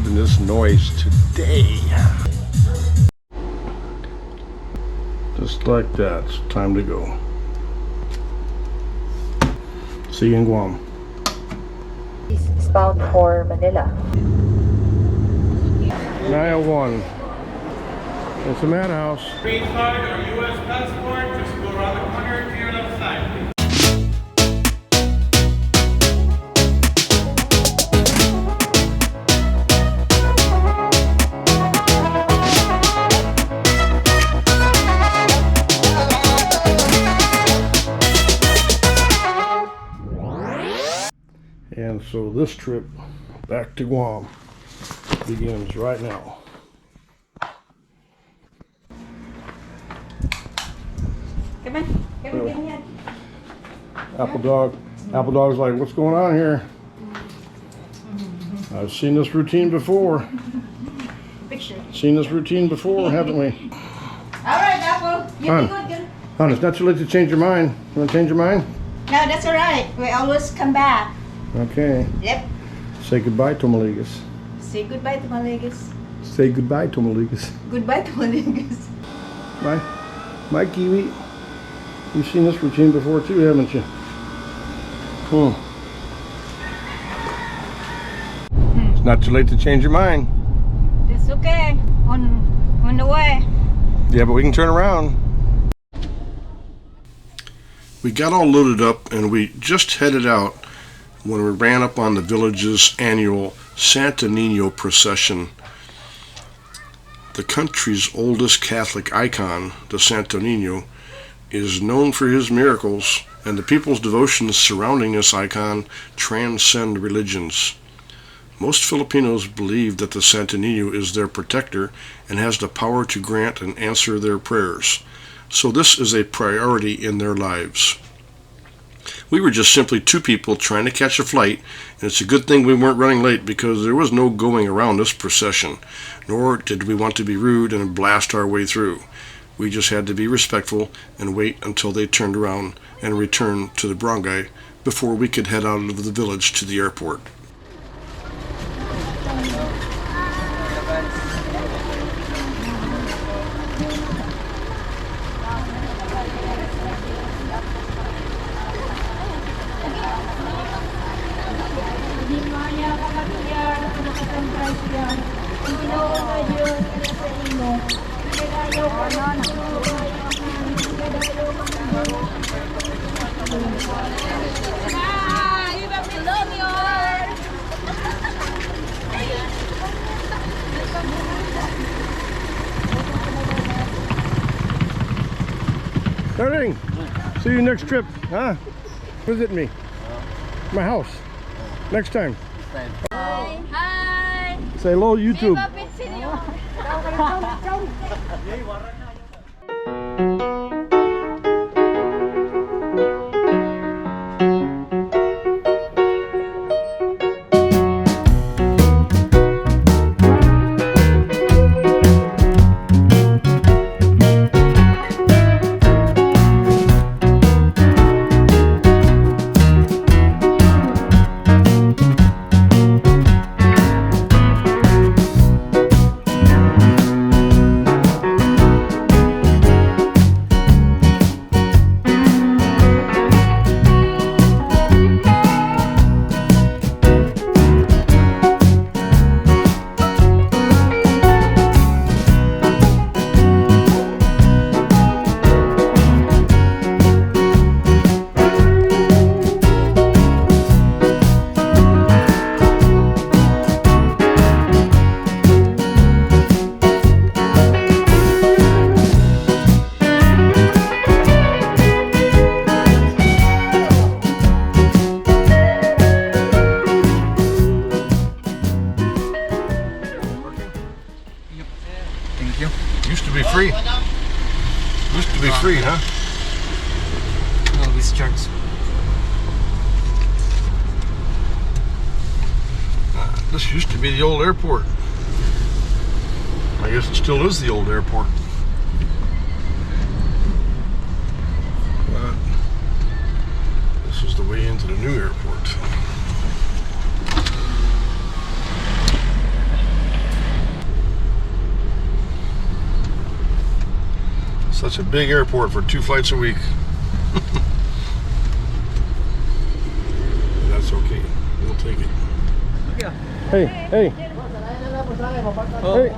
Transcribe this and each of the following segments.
in this noise today. Just like that, it's time to go. See you in Guam. This is bound for Manila. 901. It's a madhouse. Green card or U.S. passport, just go around the corner to your left side. And so this trip back to Guam begins right now. Come on, give me it. Apple Dog's like, what's going on here? I've seen this routine before. Picture. Seen this routine before, haven't we? Alright, Apple. You Hon. be good. Hon, it's not too late to change your mind. You want to change your mind? No, that's alright. We always come back. Okay. Yep. Say goodbye, Tomaligas. Say goodbye to Maligas. Say goodbye, Tomaligas. Goodbye to Maligas. My Kiwi. You've seen this routine before too, haven't you? It's not too late to change your mind. It's okay. On the way. Yeah, but we can turn around. We got all loaded up and we just headed out when we ran up on the village's annual Santo Nino procession. The country's oldest Catholic icon, the Santo Nino, is known for his miracles, and the people's devotions surrounding this icon transcend religions. Most Filipinos believe that the Santo Nino is their protector and has the power to grant and answer their prayers, so this is a priority in their lives. We were just simply two people trying to catch a flight, and it's a good thing we weren't running late because there was no going around this procession, nor did we want to be rude and blast our way through. We just had to be respectful and wait until they turned around and returned to the Barangay before we could head out of the village to the airport. Darling, see you next trip, huh? Visit me. My house. Next time. Hi. Hi. Say hello, YouTube. Free. Used to be free, huh? No, this charts. This used to be the old airport. I guess it still is the old airport. But this is the way into the new airport. Such a big airport for 2 flights a week. That's okay. We'll take it. Hey, hey. Oh.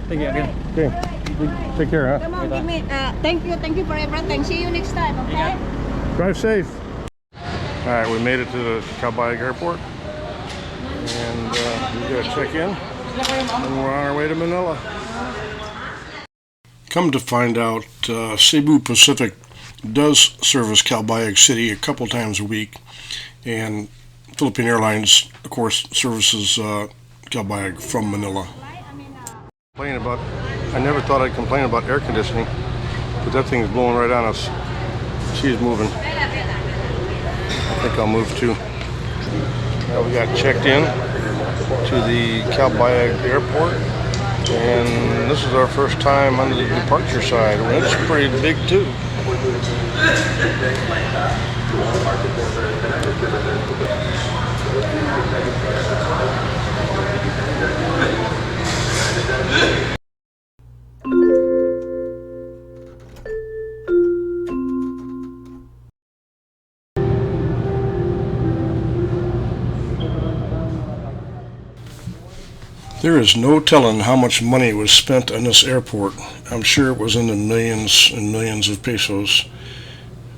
Thank you again. Okay. Take care, huh? Come on, give me, thank you for everything. See you next time, okay? Drive safe. All right, we made it to the Calbayog Airport, and we got to check in, and we're on our way to Manila. Come to find out, Cebu Pacific does service Calbayog City a couple times a week, and Philippine Airlines, of course, services Calbayog from Manila. I never thought I'd complain about air conditioning, but that thing's blowing right on us. She's moving. I think I'll move too. Now we got checked in to the Calbayog Airport, and this is our first time on the departure side. Well, it's pretty big too. There is no telling how much money was spent on this airport. I'm sure it was in the millions and millions of pesos,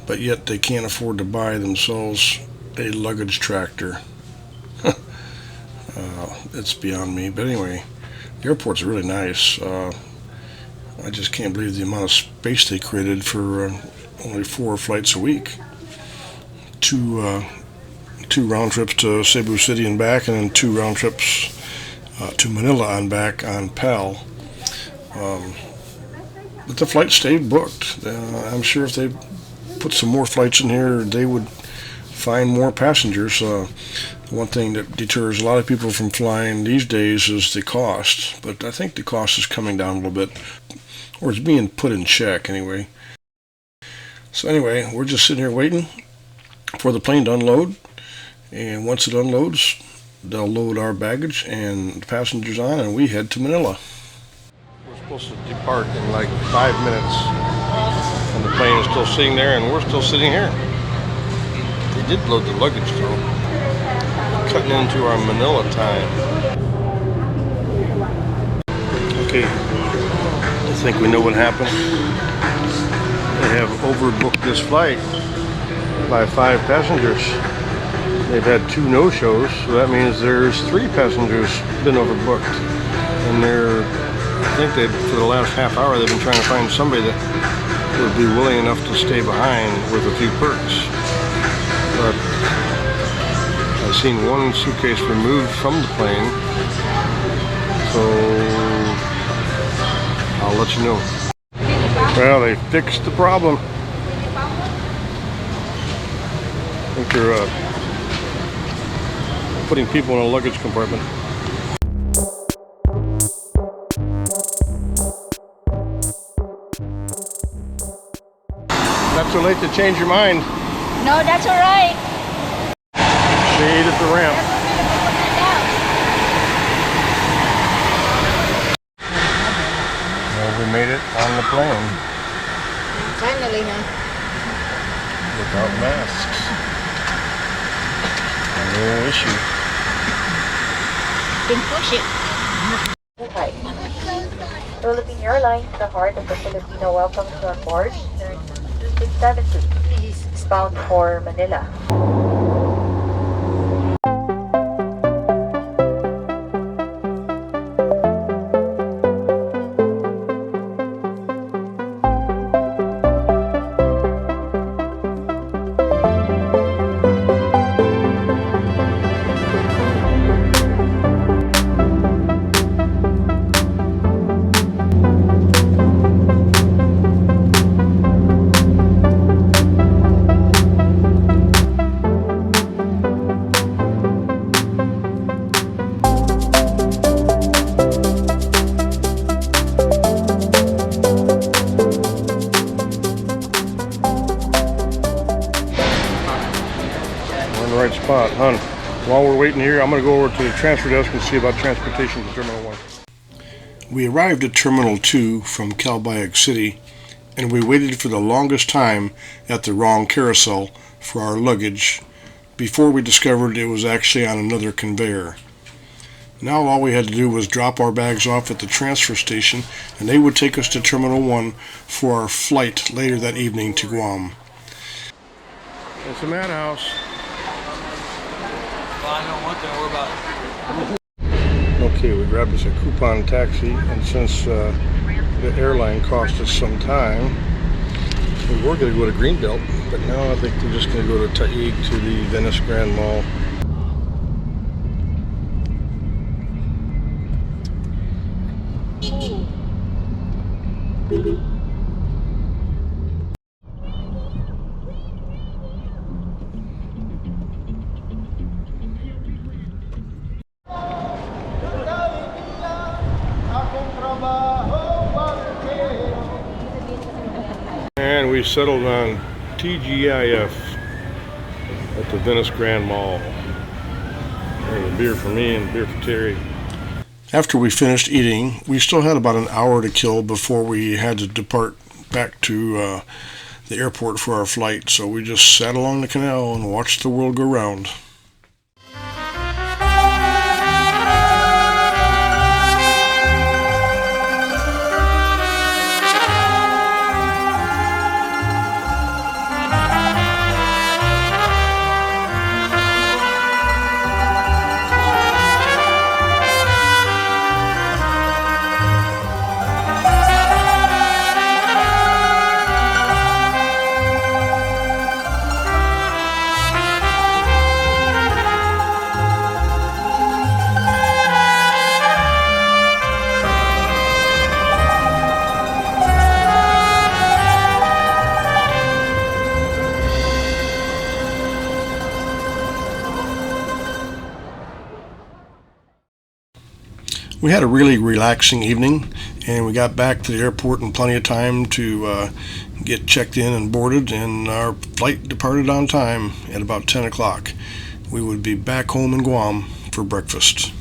but yet they can't afford to buy themselves a luggage tractor. It's beyond me. But anyway, the airport's really nice. I just can't believe the amount of space they created for only 4 flights a week. Two round trips to Cebu City and back, and then 2 round trips to Manila and back on PAL. But the flight stayed booked. I'm sure if they put some more flights in here, they would find more passengers. One thing that deters a lot of people from flying these days is the cost, but I think the cost is coming down a little bit, or it's being put in check anyway. So anyway, we're just sitting here waiting for the plane to unload, and once it unloads, they'll load our baggage and the passengers on, and we head to Manila. We're supposed to depart in like 5 minutes, and the plane is still sitting there, and we're still sitting here. They did load the luggage though. Cutting into our Manila time. Okay, I think we know what happened. They have overbooked this flight by 5 passengers. They've had 2 no-shows, so that means there's 3 passengers been overbooked. And I think for the last half hour, they've been trying to find somebody that would be willing enough to stay behind with a few perks. But I've seen 1 suitcase removed from the plane, so I'll let you know. Well, they fixed the problem. I think they're putting people in a luggage compartment. Not too late to change your mind. No, that's all right. Shade at the ramp. Well, we made it on the plane. Finally, huh? Without masks. No issue. Can push it. Hi. Philippine Airlines, the heart of the Filipino, welcomes you on board. 2672 is bound for Manila. Right spot, hon. While we're waiting here, I'm going to go over to the transfer desk and see about transportation to Terminal 1. We arrived at Terminal 2 from Calbayog City, and we waited for the longest time at the wrong carousel for our luggage before we discovered it was actually on another conveyor. Now all we had to do was drop our bags off at the transfer station, and they would take us to Terminal 1 for our flight later that evening to Guam. It's a madhouse. Well, I know one thing, we're about Okay, we grabbed us a coupon taxi, and since the airline cost us some time, we were going to go to Greenbelt, but now I think we're just going to go to Taguig to the Venice Grand Mall. And we settled on TGIF at the Venice Grand Mall. There's a beer for me and a beer for Terry. After we finished eating, we still had about an hour to kill before we had to depart back to the airport for our flight. So we just sat along the canal and watched the world go round. We had a really relaxing evening, and we got back to the airport in plenty of time to get checked in and boarded, and our flight departed on time at about 10 o'clock. We would be back home in Guam for breakfast.